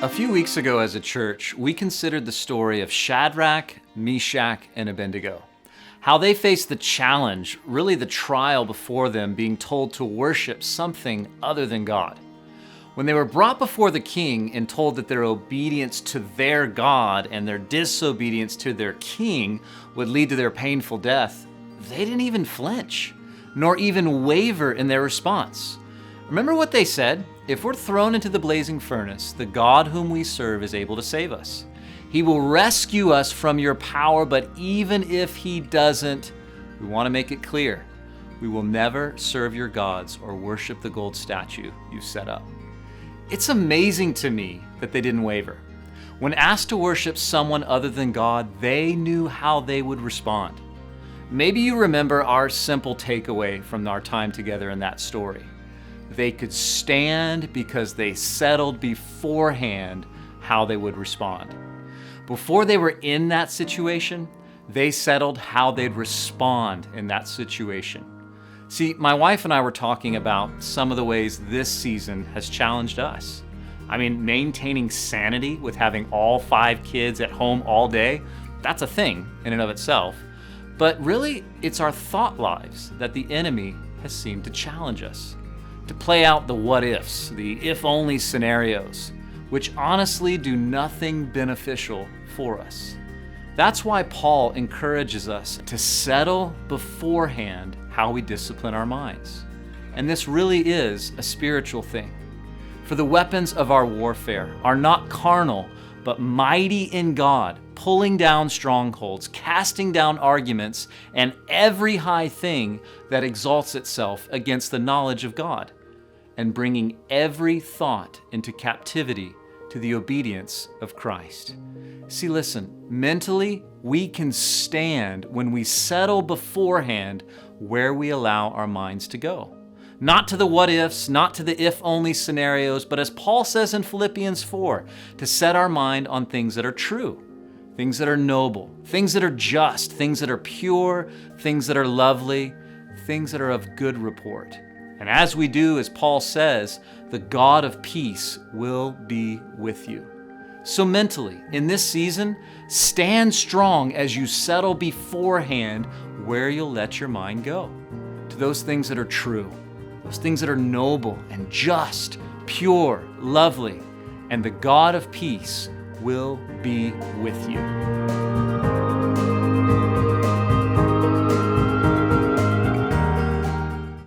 A few weeks ago as a church, we considered the story of Shadrach, Meshach, and Abednego. How they faced the challenge, really the trial before them, being told to worship something other than God. When they were brought before the king and told that their obedience to their God and their disobedience to their king would lead to their painful death, they didn't even flinch, nor even waver in their response. Remember what they said? If we're thrown into the blazing furnace, the God whom we serve is able to save us. He will rescue us from your power, but even if he doesn't, we want to make it clear, we will never serve your gods or worship the gold statue you've set up. It's amazing to me that they didn't waver. When asked to worship someone other than God, they knew how they would respond. Maybe you remember our simple takeaway from our time together in that story. They could stand because they settled beforehand how they would respond. Before they were in that situation, they settled how they'd respond in that situation. See, my wife and I were talking about some of the ways this season has challenged us. I mean, maintaining sanity with having all 5 kids at home all day, that's a thing in and of itself. But really, it's our thought lives that the enemy has seemed to challenge us. To play out the what ifs, the if only scenarios, which honestly do nothing beneficial for us. That's why Paul encourages us to settle beforehand how we discipline our minds. And this really is a spiritual thing. For the weapons of our warfare are not carnal, but mighty in God, pulling down strongholds, casting down arguments, and every high thing that exalts itself against the knowledge of God, and bringing every thought into captivity to the obedience of Christ. See, listen, mentally, we can stand when we settle beforehand where we allow our minds to go. Not to the what ifs, not to the if only scenarios, but as Paul says in Philippians 4, to set our mind on things that are true, things that are noble, things that are just, things that are pure, things that are lovely, things that are of good report. And as we do, as Paul says, the God of peace will be with you. So mentally, in this season, stand strong as you settle beforehand where you'll let your mind go. To those things that are true, those things that are noble and just, pure, lovely, and the God of peace will be with you.